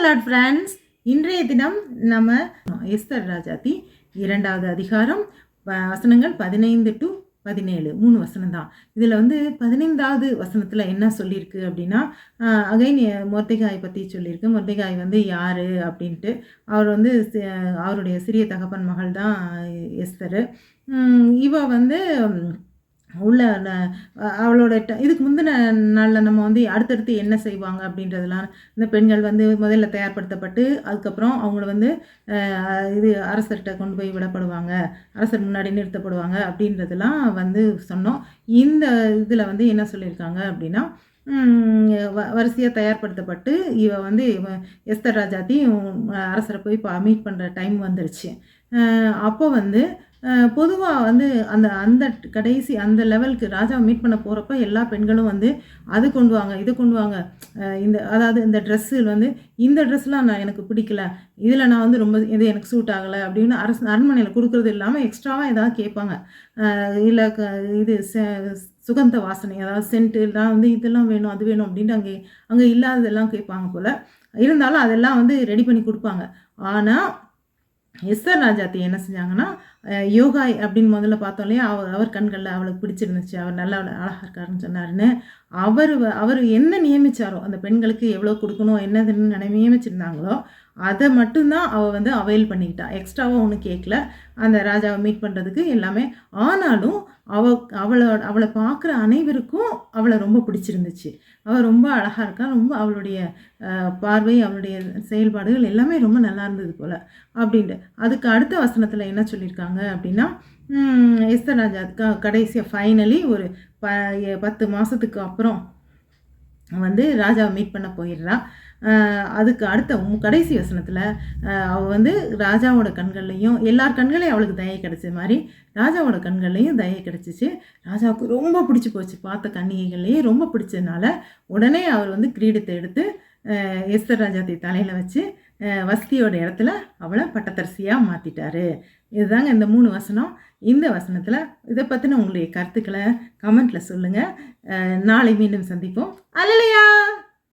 தி Lord friends. இன்றைய தினம் நம்ம எஸ்தர் ராஜாத்தி 2வது அதிகாரம் வசனங்கள் 15 to 17 3 வசனம் தான். இதில் 15வது வசனத்தில் என்ன சொல்லியிருக்கு அப்படின்னா, அகைன் மொர்தெகாய் பற்றி சொல்லியிருக்கு. மொர்தெகாய் யார் அப்படின்ட்டு, அவர் அவருடைய சிறிய தகப்பன் மகள் தான் எஸ்தர். இவ உள்ள அவளோட இதுக்கு முந்தின நாளில் நம்ம அடுத்தடுத்து என்ன செய்வாங்க அப்படின்றதெல்லாம் இந்த பெண்கள் முதல்ல தயார்படுத்தப்பட்டு அதுக்கப்புறம் அவங்கள இது அரசர்கிட்ட கொண்டு போய் விடப்படுவாங்க, அரசர் முன்னாடி நிறுத்தப்படுவாங்க அப்படின்றதெல்லாம் சொன்னோம். இந்த இதில் என்ன சொல்லியிருக்காங்க அப்படின்னா, வரிசையாக தயார்படுத்தப்பட்டு இவ எஸ்தர் ராஜாத்தி அரசரை போய் மீட் பண்ணுற டைம் வந்துருச்சு. அப்போ பொதுவாக அந்த அந்த கடைசி அந்த லெவலுக்கு ராஜாவை மீட் பண்ண போகிறப்ப எல்லா பெண்களும் அது கொண்டு வாங்க, இது கொண்டு வாங்க, அதாவது இந்த ட்ரெஸ்ஸு இந்த ட்ரெஸ்லாம் எனக்கு பிடிக்கல, இதில் நான் ரொம்ப இது எனக்கு சூட் ஆகலை அப்படின்னு அரண்மனையில் கொடுக்குறது இல்லாமல் எக்ஸ்ட்ராவாக ஏதாவது கேட்பாங்க. இல்லை இது சுகந்த வாசனை, அதாவது சென்ட்டு எல்லாம் இதெல்லாம் வேணும் அது வேணும் அப்படின்ட்டு அங்கே இல்லாததெல்லாம் கேட்பாங்க போல். இருந்தாலும் அதெல்லாம் ரெடி பண்ணி கொடுப்பாங்க. ஆனால் எஸ்தர் ராஜாத்தி என்ன செஞ்சாங்கன்னா, யோகாய் அப்படின்னு முதல்ல பார்த்தோம் இல்லையா, அவர் கண்களில் அவளுக்கு பிடிச்சிருந்துச்சு, அவர் நல்லா அழகாக இருக்காருன்னு சொன்னாருன்னு அவர் என்ன நியமித்தாரோ, அந்த பெண்களுக்கு எவ்வளோ கொடுக்கணும் என்னதுன்னு நியமிச்சிருந்தாங்களோ அதை மட்டும்தான் அவள் அவைல் பண்ணிக்கிட்டா. எக்ஸ்ட்ராவாக ஒன்றும் கேட்கல அந்த ராஜாவை மீட் பண்ணுறதுக்கு எல்லாமே. ஆனாலும் அவளை பார்க்குற அனைவருக்கும் அவளை ரொம்ப பிடிச்சிருந்துச்சு. அவள் ரொம்ப அழகாக இருக்கா, ரொம்ப அவளுடைய பார்வை, அவளுடைய செயல்பாடுகள் எல்லாமே ரொம்ப நல்லா இருந்தது போல் அப்படின்ட்டு. அதுக்கு அடுத்த வசனத்தில் என்ன சொல்லியிருக்காங்க அப்படின்னா, எஸ்தர் ராஜா கடைசியாக ஃபைனலி ஒரு 10 மாதத்துக்கு அப்புறம் ராஜாவை மீட் பண்ண போயிடுறா. அதுக்கு அடுத்த கடைசி வசனத்தில் அவள் ராஜாவோட கண்கள்லையும் எல்லார் கண்களையும் அவளுக்கு தயை கிடச்ச மாதிரி ராஜாவோட கண்கள்லையும் தயை கிடச்சிச்சு. ராஜாவுக்கு ரொம்ப பிடிச்சி போச்சு. பார்த்த கன்னிகைகள்லேயே ரொம்ப பிடிச்சதுனால உடனே அவர் கிரீடத்தை எடுத்து எஸ்தர் ராஜாத்தி தலையில் வச்சு வசதியோட இடத்துல அவளை பட்டத்தரசியாக மாற்றிட்டாரு. இதுதாங்க இந்த 3 வசனம். இந்த வசனத்தில் இதை பற்றின உங்களுடைய கருத்துக்களை கமெண்ட்டில் சொல்லுங்கள். நாளை மீண்டும் சந்திப்போம். அல்லேலூயா.